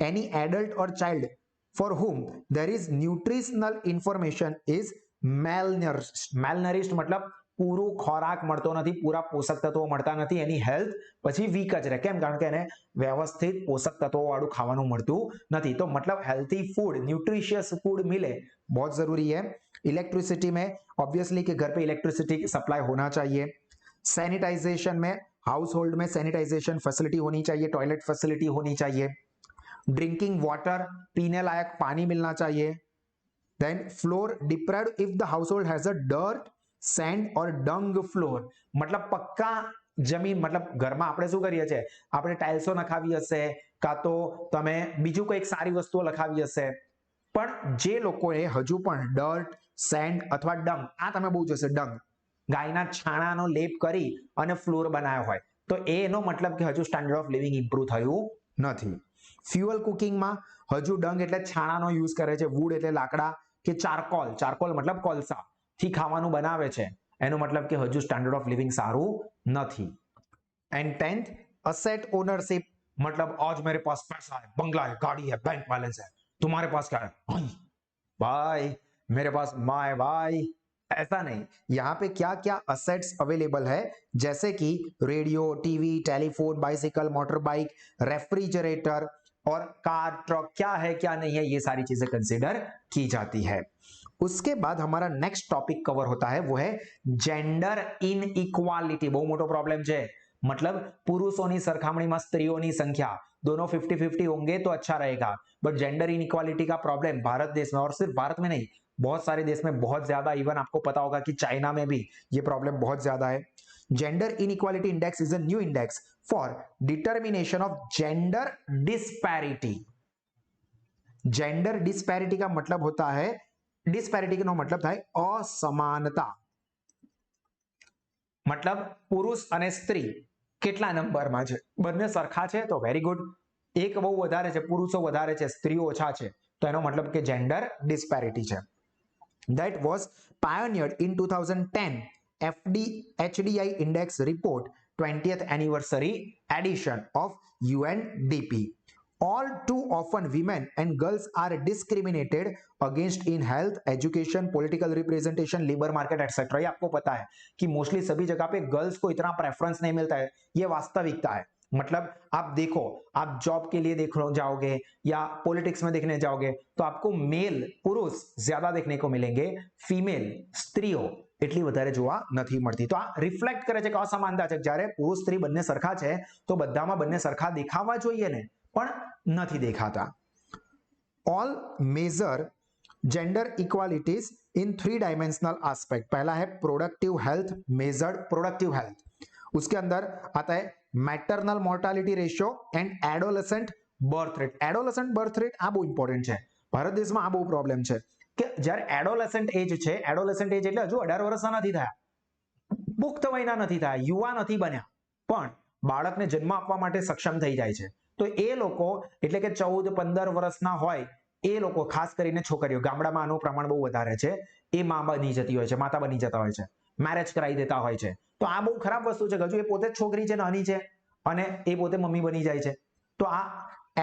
any adult or child for whom there is nutritional information is malnourished, malnourished मतलब પૂરું ખોરાક મળતો નથી, પૂરા પોષક તત્વો મળતા નથી, એની હેલ્થ પછી વીક જ રહે, કેમ, કારણ કે એને વ્યવસ્થિત પોષક તત્વો વાળું ખાવાનું મળતું નથી, તો मतलब हेल्थी फूड, न्यूट्रिशियस फूड मिले बहुत जरूरी है। इलेक्ट्रिसिटी में ऑब्वियसली कि घर पे इलेक्ट्रिसिटी सप्लाई होना चाहिए। सैनिटाइजेशन में हाउस होल्ड में सैनिटाइजेशन फैसिलिटी होनी चाहिए, टॉयलेट फैसिलिटी होनी चाहिए। ड्रिंकिंग वाटर, पीने लायक पानी मिलना चाहिए। Then floor deprived if the household has a dirt sand or dung floor, मतलब પક્કા જમીન, मतलब ઘરમાં આપણે શું કરીએ છીએ, આપણે ટાઇલ્સો નખાવી હશે કાં તો તમે બીજું કોઈક સારી વસ્તુઓ લખાવી હશે, પણ જે લોકોએ હજુ પણ ડર્ટ, સેન્ડ અથવા ડંગ, આ તમે બહુ જોશે, ડંગ ગાયના છાણાનો લેપ કરી અને ફ્લોર બનાવ્યો હોય તો એનો मतलब કે હજુ સ્ટાન્ડર્ડ ઓફ લિવિંગ ઇમ્પ્રુવ થયું નથી। ફ્યુઅલ કુકિંગમાં હજુ ડંગ એટલે છાણાનો યુઝ કરે છે, વુડ એટલે લાકડા કે ચારકોલ, ચારકોલ मतलब કોલસા થી ખાવાનું બનાવે છે, એનો मतलब કે હજુ સ્ટાન્ડર્ડ ઓફ લિવિંગ સારું નથી। एंड 10th असेट ओनरशिप, मतलब आज मेरे पास पैसा है, बंगला है, गाड़ी है, बैंक बैलेंस है, तुम्हारे पास क्या है, भाई भाई मेरे पास माय भाई, ऐसा नहीं। यहाँ पे क्या क्या असेट्स अवेलेबल है, जैसे कि radio, TV, telephone, bicycle, motor bike, refrigerator और कार, ट्रक, क्या है क्या नहीं है, ये सारी चीजें कंसीडर की जाती है। उसके बाद हमारा नेक्स्ट टॉपिक कवर होता है, वो है जेंडर इनइक्वालिटी। बहुत मोटो प्रॉब्लम है, मतलब पुरुषों सरखामणी में स्त्रियों की संख्या दोनों 50-50 होंगे तो अच्छा रहेगा, बट जेंडर इनइक्वालिटी का प्रॉब्लम भारत देश में, और सिर्फ भारत में नहीं, बहुत सारे देश में बहुत ज्यादा, इवन आपको पता होगा कि चाइना में भी ये प्रॉब्लम बहुत ज्यादा है। Gender inequality index is a new index for determination of gender disparity. Gender disparity का मतलब होता है, डिस्पैरिटी નો મતલબ થાય અસમાનતા, मतलब પુરુષ અને સ્ત્રી કેટલા નંબરમાં છે, બંને સરખા છે તો વેરી ગુડ, એક બહુ વધારે છે, પુરુષો વધારે છે, સ્ત્રીઓ ઓછા છે, તો એનો मतलब કે જેન્ડર ડિસ્પેરિટી છે। that was pioneered in 2010 HDI index report 20th anniversary edition of UNDP। All too often women and girls are discriminated against in health, education, political representation, labor market etc। ये आपको पता है कि mostly सभी जगह पे girls को इतना प्रेफरेंस नहीं मिलता है, ये वास्तविकता है। मतलब आप देखो, आप जॉब के लिए देखने जाओगे या पॉलिटिक्स में देखने जाओगे तो आपको मेल, पुरुष ज्यादा देखने को मिलेंगे, फीमेल, स्त्रियों એટલી વધારે જોવા નથી મળતી. તો આ રિફ્લેક્ટ કરે છે કે અસમાનતા છે. જ્યારે પુરુષ સ્ત્રી બંને સરખા છે તો બધામાં બંને સરખા દેખાવા જોઈએ ને, પણ નથી દેખાતા. All major gender equalities in 3 dimensional aspect. पहला है productive health, measured productive health. उसके अंदर आता है maternal mortality ratio and adolescent birth rate. Adolescent birth rate આ બહુ ઇમ્પોર્ટન્ટ છે. ભારત દેશમાં આ બહુ પ્રોબ્લેમ છે કે જ્યારે એડોલેસન્ટ એજ છે, એડોલેસન્ટ એજ એટલે હજુ 18 વર્ષના નથી થયા, પુખ્ત વયના નથી થયા, યુવા નથી બન્યા, પણ બાળકને જન્મ આપવા માટે સક્ષમ થઈ જાય છે. તો એ લોકો એટલે કે 14-15 વર્ષના હોય એ લોકો, ખાસ કરીને છોકરીઓ, ગામડામાં આનું પ્રમાણ બહુ વધારે છે, એ મા બની જતી હોય છે, માતા બની જતા હોય છે, મેરેજ કરાવી દેતા હોય છે. તો આ બહુ ખરાબ વસ્તુ છે. હજુ એ પોતે જ છોકરી છે, નાની છે, અને એ પોતે મમ્મી બની જાય છે. તો આ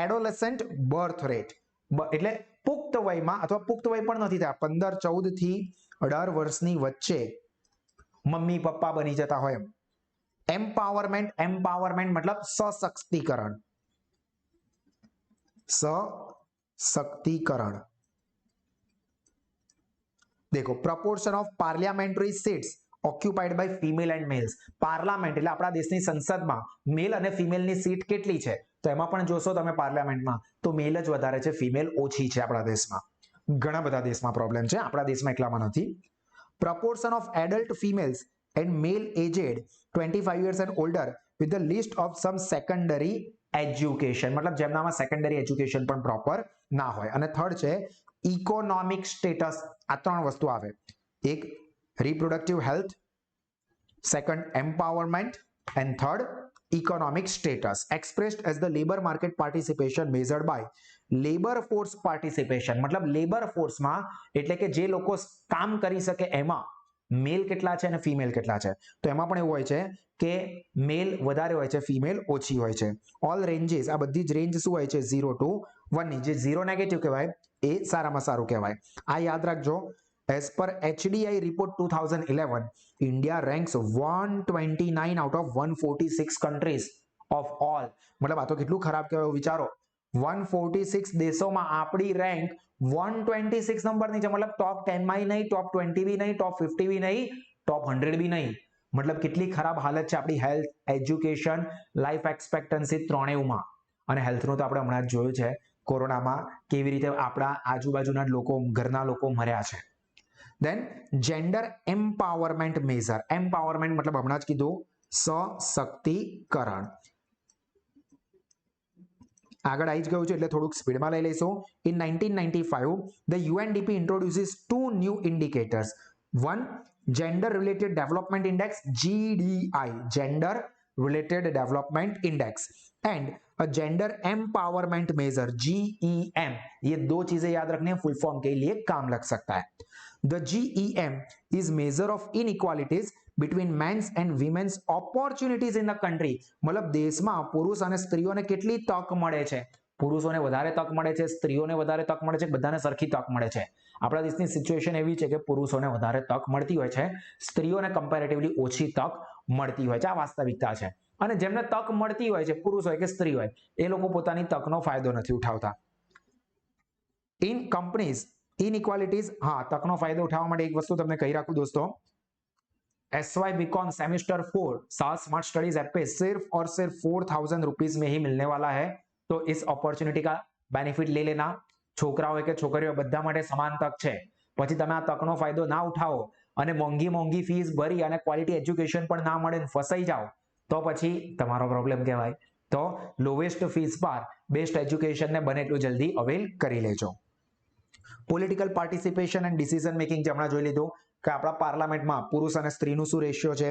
એડોલેસન્ટ બર્થ રેટ એટલે પુખ્ત વયમાં અથવા પુખ્ત વય પણ નથી થયા, 15-14 થી 18 વર્ષની વચ્ચે મમ્મી પપ્પા બની જતા હોય. એમ્પાવરમેન્ટ, એમ્પાવરમેન્ટ મતલબ સશક્તિકરણ, सशक्तिकरण. देखो proportion of parliamentary seats occupied by female and males. Parliament એટલે આપણા દેશની સંસદમાં મેલ અને ફિમેલની સીટ કેટલી છે, તો એમાં પણ જોશો તમે પાર્લામેન્ટમાં તો મેલ જ વધારે છે, ફિમેલ ઓછી છે આપણા દેશમાં. ઘણા બધા દેશમાં પ્રોબ્લેમ છે, આપણા દેશમાં એકલામાં નથી. proportion of adult females and male aged 25 years and older with the list of some secondary education, मतलब જેમનામાં સેકન્ડરી એજ્યુકેશન પણ પ્રોપર ના હોય. અને થર્ડ છે ઇકોનોમિક સ્ટેટસ. આ ત્રણ વસ્તુ આવે. એક reproductive health, second empowerment, and third economic status expressed as the labor market participation measured by labour force participation. મતલબ લેબર ફોર્સમાં એટલે કે જે લોકો કામ કરી શકે એમાં મેલ કેટલા છે અને ફિમેલ કેટલા છે. તો એમાં પણ એવું હોય છે કે મેલ વધારે હોય છે, ફિમેલ ઓછી હોય છે. ઓલ રેન્જીસ, આ બધી જ રેન્જ શું હોય છે, 0 to 1 ની. જે 0 નેગેટિવ કહેવાય એ સારામાં સારું કહેવાય. આ યાદ રાખજો. As per HDI report 2011, India ranks 129 out of 146 countries of all. મતલબ આ તો કેટલું ખરાબ કહેવાય, વિચારો. 146 દેશોમાં આપણી રેન્ક 126 નંબરની છે. મતલબ ટોપ 10 માં નહીં, ટોપ 20 બી નહીં, ટોપ 50 બી નહીં, ટોપ 100 બી નહીં. મતલબ કેટલી ખરાબ હાલત છે આપણી હેલ્થ, એજ્યુકેશન, લાઈફ એક્સપેક્ટન્સી ત્રણેયમાં. અને હેલ્થનું તો આપણે હમણાં જ જોયું છે કોરોનામાં કેવી રીતે આપણા આજુબાજુના લોકો, ઘરના લોકો મર્યા છે. દેન જેન્ડર એમ્પાવરમેન્ટ મેઝર. એમ્પાવરમેન્ટ મતલબ હમણાં જ કીધું સશક્તિકરણ. આગળ આવી જ ગયું છે એટલે થોડુંક સ્પીડમાં લઈ લઈશું. In 1995 the UNDP introduces 2 new indicators. One, gender related development index, GDI, gender related development index, and a gender empowerment measure, GEM. ये दो चीजें याद रखनी है, फुल फॉर्म के लिए काम लग सकता है. The GEM is measure of inequalities between men's and women's opportunities in the country. मतलब દેશમાં પુરુષ અને સ્ત્રીઓને કેટલી તક મળે છે. પુરુષોને વધારે તક મળે છે, સ્ત્રીઓને વધારે તક મળે છે, બધાને સરખી તક મળે છે. આપણા દેશની સિચ્યુએશન એવી છે કે પુરુષોને વધારે તક મળતી હોય છે, સ્ત્રીઓને કમ્પેરેટિવલી ઓછી તક મળતી હોય છે. આ વાસ્તવિકતા છે. અને જેમને તક મળતી હોય છે, પુરુષ હોય કે સ્ત્રી હોય, એ લોકો પોતાની તકનો ફાયદો નથી ઉઠાવતા. ઇન કંપનીઝ ઇનઇક્વાલિટીઝ, હા, તકનો ફાયદો ઉઠાવવા માટે એક વસ્તુ તમને કહી રાખું દોસ્તો. SY बीकॉम सेमेस्टर 4 साल स्मार्ट स्टडीज ऐप पे सिर्फ और सिर्फ 4000 रुपीज में ही मिलने वाला है. तो इस अपॉर्चुनिटी का बेनिफिट ले लेना. છોકરા હોય કે છોકરીઓ બધા માટે સમાન તક છે. પછી તમે આ તકનો ફાયદો ના ઉઠાવો અને મોંઘી મોંઘી ફીસ ભરી અને ક્વોલિટી એજ્યુકેશન પણ ના મળે, ફસાઈ જાઓ, તો પછી તમારો પ્રોબ્લેમ કહેવાય. તો લોએસ્ટ ફીસ પર બેસ્ટ એજ્યુકેશનને બને એટલું જલ્દી અવેલ કરી લેજો. Political participation and decision making જે હમણાં જોઈ લીધું કે આપણા પાર્લામેન્ટમાં પુરુષ અને સ્ત્રીનું શું રેશિયો છે.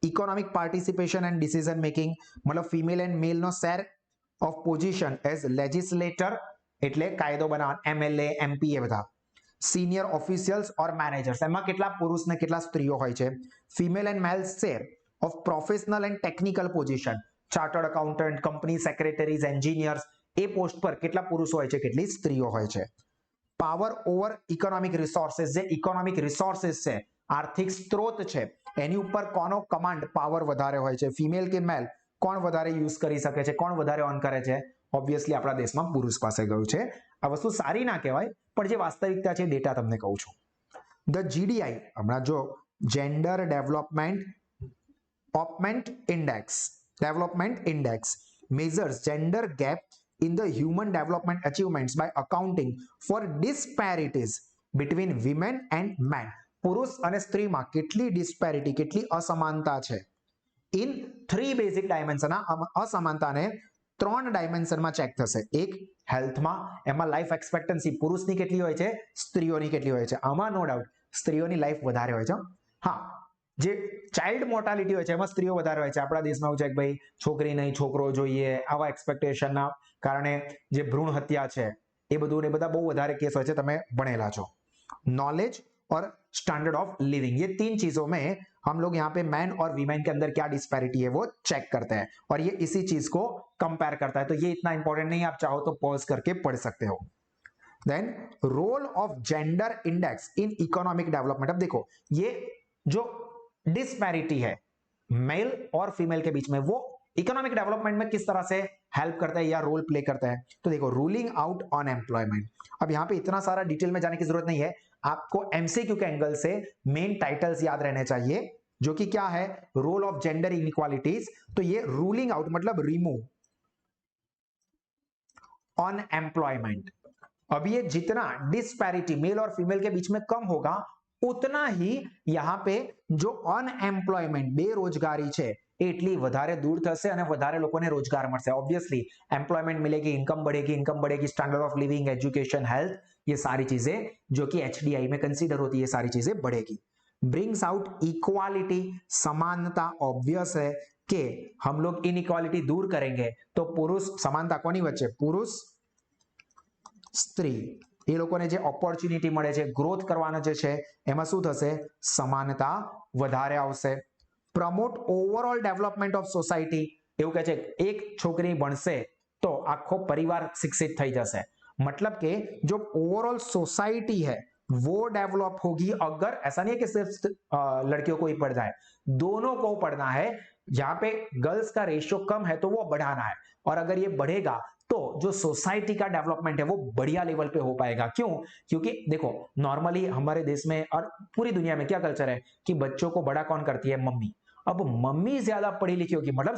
Economic participation and decision making મતલબ ફિમેલ એન્ડ મેલનો share of position as legislator એટલે કાયદો બનાવવા, MLA, MP એ બધા. સિનિયર ઓફિશિયલ્સ ઓર મેનેજર્સ એમાં કેટલા પુરુષ ને કેટલા સ્ત્રીઓ હોય છે. Female and male share of professional and technical position, chartered accountant, company secretaries, engineers, એ પોસ્ટ પર કેટલા પુરુષો હોય છે, કેટલી સ્ત્રીઓ હોય છે. પાવર ઓવર ઇકોનોમિક રિસોર્સિસ, જે ઇકોનોમિક રિસોર્સિસ છે, આર્થિક સ્ત્રોત છે, એની ઉપર કોનો કમાન્ડ પાવર વધારે હોય છે, ફિમેલ કે મેલ, કોણ વધારે યુઝ કરી શકે છે, કોણ વધારે ઓન કરે છે. ઓબ્વિયસલી આપણા દેશમાં પુરુષ પાસે ગયું છે. આ વસ્તુ સારી ના કહેવાય, પણ જે વાસ્તવિકતા છે ડેટા તમને કહું છું. ધ GDI, હમણાં જો gender development index measures gender gap in the human development achievements by accounting for disparities between women and men. પુરુષ અને સ્ત્રીમાં કેટલી ડિસ્પેરિટી, કેટલી અસમાનતા છે ઇન 3 બેઝિક ડાયમેન્શન. આ અસમાનતાને 3 ડાયમેન્શનમાં ચેક થશે. એક હેલ્થમાં, એમાં લાઈફ એક્સપેક્ટન્સી પુરુષની કેટલી હોય છે, સ્ત્રીઓની કેટલી હોય છે. આમાં નો ડાઉટ સ્ત્રીઓની લાઈફ વધારે હોય છે. હા, જે ચાઇલ્ડ મોર્ટાલિટી હોય છે એમાં સ્ત્રીઓ વધારે હોય છે. આપણા દેશમાં એવું છે કે ભાઈ છોકરી નહીં છોકરો જોઈએ, આવા એક્સપેક્ટેશનના કારણે જે ભ્રૂણ હત્યા છે એ બધું ને બધા બહુ વધારે કેસ હોય છે. તમે ભણેલા છો. नॉलेज और स्टैंडर्ड ऑफ लिविंग, ये 3 चीजों में हम लोग यहाँ पे मैन और वीमेन के अंदर क्या डिस्पैरिटी है वो चेक करते हैं और ये इसी चीज को कंपेयर करता है. तो ये इतना इंपॉर्टेंट नहीं, आप चाहो तो पॉज करके पढ़ सकते हो. Then role of gender index in economic development. अब देखो ये जो डिस्पैरिटी है मेल और फीमेल के बीच में, वो इकोनॉमिक डेवलपमेंट में किस तरह से हेल्प करता है या रोल प्ले करता है. तो देखो रूलिंग आउट ऑन एम्प्लॉयमेंट. अब यहाँ पे इतना सारा डिटेल में जाने की जरूरत नहीं है, आपको एमसीक्यू के एंगल से मेन टाइटल्स याद रहने चाहिए, जो कि क्या है, रोल ऑफ जेंडर इनइक्वालिटीज. तो ये रूलिंग आउट मतलब रिमूव ऑन एम्प्लॉयमेंट. अब ये जितना डिस्पैरिटी मेल और फीमेल के बीच में कम होगा उतना ही यहाँ पे जो अनएम्प्लॉयमेंट बेरोजगारी છે એટલી વધારે દૂર થશે અને વધારે લોકોને રોજગાર મળશે. ऑब्वियसली एम्प्लॉयमेंट मिलेगी, इनकम बढ़ेगी, standard of living, education, health, ये सारी चीजें जो कि एचडीआई में कंसीडर होती है, सारी चीजें बढ़ेगी. ब्रिंग्स आउट इक्वालिटी, समानता. ऑब्वियस है कि हम लोग इनइक्वालिटी दूर करेंगे तो पुरुष, समानता कोनी वच्चे, पुरुष स्त्री, એ લોકોને જે ઓપોર્ચ્યુનિટી મળે છે ગ્રોથ કરવાનો જે છે એમાં શું થશે, સમાનતા વધારે આવશે. Promote overall development of society. એવું કહે છે એક છોકરી ભણશે તો આખો પરિવાર શિક્ષિત થઈ જશે. मतलब कि जो ओवरऑल सोसाइटी है वो डेवलप होगी अगर, ऐसा नहीं है कि सिर्फ लड़कियों को ही पढ़ना है, दोनों को पढ़ना है. यहाँ पे गर्ल्स का रेशियो कम है तो वो बढ़ाना है, और अगर ये बढ़ेगा तो जो सोसाइटी का डेवलपमेंट है वो बढ़िया लेवल पे हो पाएगा. क्यों? क्योंकि देखो नॉर्मली हमारे देश में और पूरी दुनिया में क्या कल्चर है कि बच्चों को बड़ा कौन करती है, मम्मी. अब मम्मी ज्यादा पढ़ी लिखी होगी, मतलब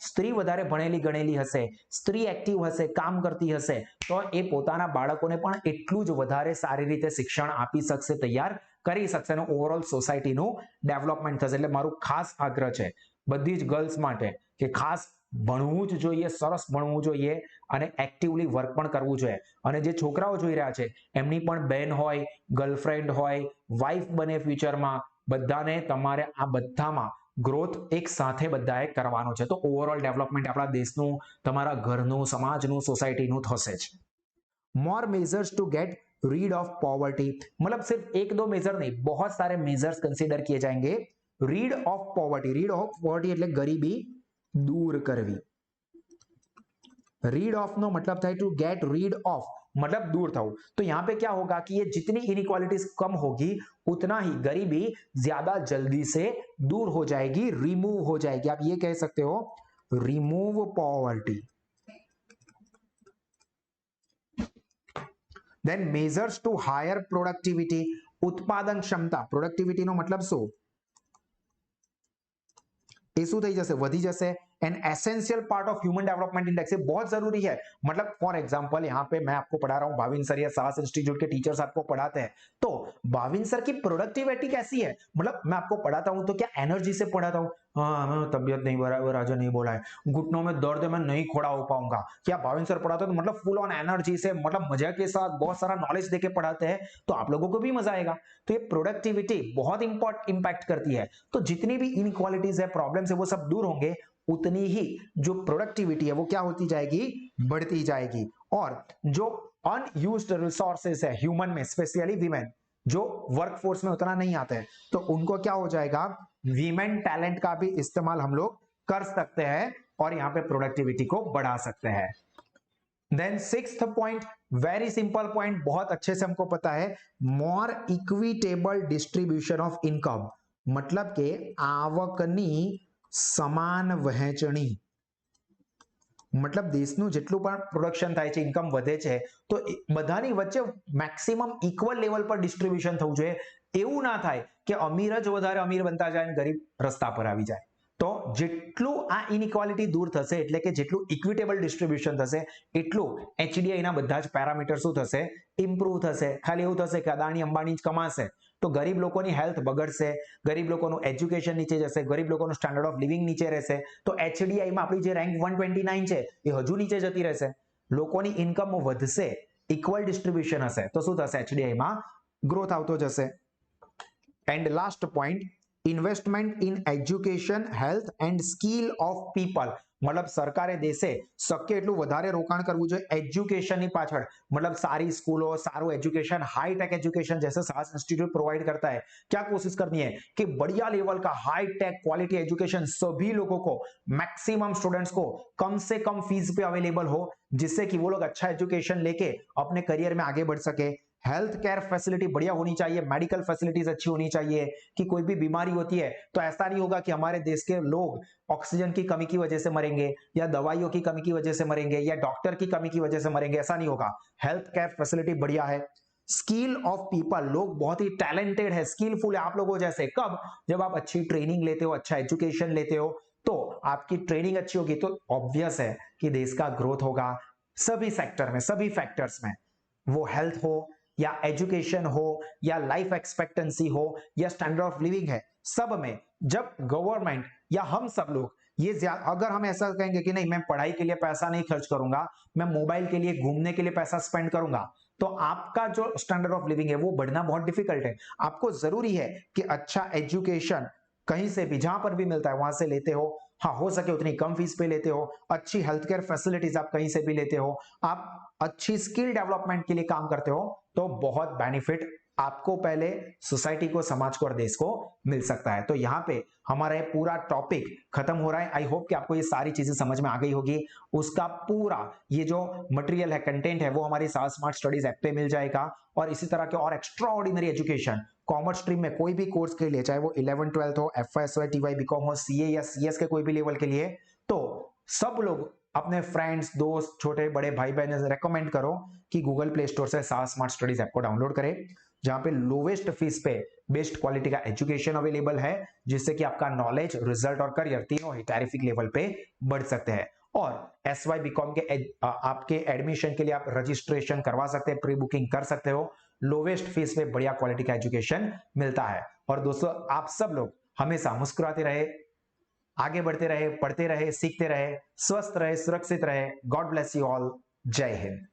स्त्री વધારે ભણેલી ગણેલી હશે, સ્ત્રી એક્ટિવ હશે, કામ કરતી હશે, તો એ પોતાના બાળકોને પણ એટલું જ વધારે સારી રીતે શિક્ષણ આપી શકશે, તૈયાર કરી શકશે અને ઓવરઓલ સોસાયટીનું ડેવલપમેન્ટ થશે. એટલે મારું ખાસ આગ્રહ છે બધી જ ગર્લ્સ માટે કે ખાસ ભણવું જ જોઈએ, સરસ ભણવું જોઈએ અને એક્ટિવલી વર્ક પણ કરવું જોઈએ. અને જે છોકરાઓ જોઈ રહ્યા છે એમની પણ બહેન હોય, ગર્લફ્રેન્ડ હોય, વાઇફ બને ફ્યુચરમાં, બધાને તમારે આ બધામાં ગ્રોથ એક સાથે બધાએ કરવાનો છે. તો ઓવરઓલ ડેવલપમેન્ટ આપણા દેશનું, તમારા ઘરનું, સમાજનું, સોસાયટીનું થશે જ. More measures to get rid of poverty. मतलब सिर्फ एक दो मेजर नहीं, बहुत सारे मेजर्स कंसीडर किए जाएंगे. Read of poverty, read of poverty એટલે ગરીબી दूर करवी. रीड ऑफ नो मतलब था टू गेट रीड ऑफ, मतलब दूर था. तो यहां पे क्या होगा कि ये जितनी इनइक्वालिटीज कम होगी उतना ही गरीबी ज्यादा जल्दी से दूर हो जाएगी, रिमूव हो जाएगी. आप ये कह सकते हो remove poverty. Then measures to higher productivity. उत्पादन क्षमता, प्रोडक्टिविटी नो मतलब शू, એ શું થઈ જશે, વધી જશે. An essential part of human development index, ये बहुत जरूरी है. मतलब फॉर एग्जांपल यहाँ पे मैं आपको पढ़ा रहा हूँ, भाविन सर या साहस इंस्टीट्यूट के टीचर्स आपको पढ़ाते हैं, तो भाविन सर की प्रोडक्टिविटी कैसी है, मतलब मैं आपको पढ़ाता हूँ तो क्या एनर्जी से पढ़ाता हूँ, हाँ तबियत नहीं बराबर, आज नहीं बोला है, घुटनों में दर्द है, मैं नहीं खड़ा हो पाऊंगा. क्या भाविन सर पढ़ाते हैं तो मतलब फुल ऑन एनर्जी से, मतलब मजा के साथ बहुत सारा नॉलेज देके पढ़ाते हैं, तो आप लोगों को भी मजा आएगा. तो ये प्रोडक्टिविटी बहुत इंपैक्ट करती है. तो जितनी भी इनइक्वालिटीज है, प्रॉब्लम्स है, वो सब दूर होंगे, उतनी ही जो प्रोडक्टिविटी है वो क्या होती जाएगी, बढ़ती जाएगी. और जो अनयूज्ड रिसोर्सेस है ह्यूमन में, स्पेशली वीमेन जो वर्कफोर्स में उतना नहीं आते हैं, तो उनको क्या हो जाएगा, वीमेन टैलेंट का भी इस्तेमाल हम लोग कर सकते हैं और यहाँ पे प्रोडक्टिविटी को बढ़ा सकते हैं. Then sixth point, very simple point, बहुत अच्छे से हमको पता है, more equitable distribution of income. मतलब के आवकनी સમાન વહેંચણી. मतलब દેશનું જેટલું પણ પ્રોડક્શન થાય છે, ઇન્કમ વધે છે, તો બધાની વચ્ચે મેક્સિમમ ઇક્વલ લેવલ પર ડિસ્ટ્રીબ્યુશન થવું જોઈએ. એવું ના થાય કે અમીર જ વધારે અમીર બનતા જાય અને ગરીબ રસ્તા પર આવી જાય. તો જેટલું આ ઇનઇક્વાલિટી દૂર થશે એટલે કે જેટલું ઇક્વિટેબલ ડિસ્ટ્રીબ્યુશન થશે એટલું એચડીઆઈના બધા જ પેરામીટર શું થશે, ઇમ્પ્રુવ થશે. ખાલી એવું થશે કે અદાણી અંબાણી જ કમાશે તો ગરીબ લોકોની હેલ્થ બગડશે, ગરીબ લોકોનું એજ્યુકેશન નીચે જશે, ગરીબ લોકોનું સ્ટાન્ડર્ડ ઓફ લિવિંગ નીચે રહેશે. તો એચડીઆઈમાં આપણી જે રેન્ક 129 છે એ હજુ નીચે જતી રહેશે. લોકોની ઇન્કમ વધશે, ઇક્વલ ડિસ્ટ્રીબ્યુશન હશે તો શું થશે, એચડીઆઈમાં ગ્રોથ આવતો જશે. And last point, investment in education, health and skill of people. મતલબ સરકારે દેશે શક્ય એટલું વધારે રોકાણ કરવું જોઈએ एजुकेशनની પાછળ. मतलब सारी स्कूलों, सारू एजुकेशन, हाई टेक एजुकेशन जैसे सास इंस्टीट्यूट प्रोवाइड करता है, क्या कोशिश करनी है कि बढ़िया लेवल का हाई टेक क्वालिटी एजुकेशन सभी लोगों को, मैक्सिमम स्टूडेंट्स को कम से कम फीस पे अवेलेबल हो, जिससे कि वो लोग अच्छा एजुकेशन लेके अपने करियर में आगे बढ़ सके. हेल्थ केयर फैसिलिटी बढ़िया होनी चाहिए, मेडिकल फैसिलिटीज अच्छी होनी चाहिए कि कोई भी बीमारी होती है तो ऐसा नहीं होगा कि हमारे देश के लोग ऑक्सीजन की कमी की वजह से मरेंगे या दवाइयों की कमी की वजह से मरेंगे या डॉक्टर की कमी की वजह से मरेंगे, ऐसा नहीं होगा. हेल्थ केयर फैसिलिटी बढ़िया है. स्किल ऑफ पीपल, लोग बहुत ही टैलेंटेड है, स्किलफुल है आप लोगों जैसे. कब? जब आप अच्छी ट्रेनिंग लेते हो, अच्छा एजुकेशन लेते हो, तो आपकी ट्रेनिंग अच्छी होगी तो ऑब्वियस है कि देश का ग्रोथ होगा सभी सेक्टर में, सभी फैक्टर्स में. वो हेल्थ हो या एजुकेशन हो या लाइफ एक्सपेक्टेंसी हो या स्टैंडर्ड ऑफ लिविंग है, सब में जब गवर्नमेंट या हम सब लोग ये अगर हम ऐसा कहेंगे कि नहीं मैं पढ़ाई के लिए पैसा नहीं खर्च करूंगा, मैं मोबाइल के लिए घूमने के लिए पैसा स्पेंड करूंगा, तो आपका जो स्टैंडर्ड ऑफ लिविंग है वो बढ़ना बहुत डिफिकल्ट है. आपको जरूरी है कि अच्छा एजुकेशन कहीं से भी जहां पर भी मिलता है वहां से लेते हो. हाँ, हो सके उतनी कम फीस पे लेते हो, अच्छी हेल्थ केयर फैसिलिटीज आप कहीं से भी लेते हो, आप अच्छी स्किल डेवलपमेंट के लिए काम करते हो, तो बहुत बेनिफिट आपको पहले, सोसाइटी को, समाज को और देश को मिल सकता है. तो यहाँ पे हमारा ये पूरा टॉपिक खत्म हो रहा है. आई होप कि आपको ये सारी चीजें समझ में आ गई होगी. उसका पूरा ये जो मटेरियल है, कंटेंट है, वो हमारी साल स्मार्ट स्टडीज ऐप पे मिल जाएगा. और इसी तरह के और extra ordinary education commerce stream में कोई भी कोर्स के लिए, चाहे वो 11 12 हो, एफएसवाई, टीवाई, बीकॉम हो, सीए या सीएस के कोई भी लेवल के लिए, तो सब लोग अपने फ्रेंड्स, दोस्त, छोटे बड़े भाई बहन रेकमेंड करो कि गूगल प्ले स्टोर से साल स्मार्ट स्टडीज ऐप को डाउनलोड करें, जहां पे लोवेस्ट फीस पे बेस्ट क्वालिटी का एजुकेशन अवेलेबल है, जिससे कि आपका नॉलेज, रिजल्ट और करियर तीनों ही टेरिफिक लेवल पे बढ़ सकते हैं. और एसवाई बीकॉम के आपके एडमिशन के लिए आप रजिस्ट्रेशन करवा सकते हैं, प्री बुकिंग कर सकते हो. लोवेस्ट फीस पे बढ़िया क्वालिटी का एजुकेशन मिलता है. और दोस्तों, आप सब लोग हमेशा मुस्कुराते रहे, आगे बढ़ते रहे, पढ़ते रहे, सीखते रहे, स्वस्थ रहे, सुरक्षित रहे. God bless you all. जय हिंद.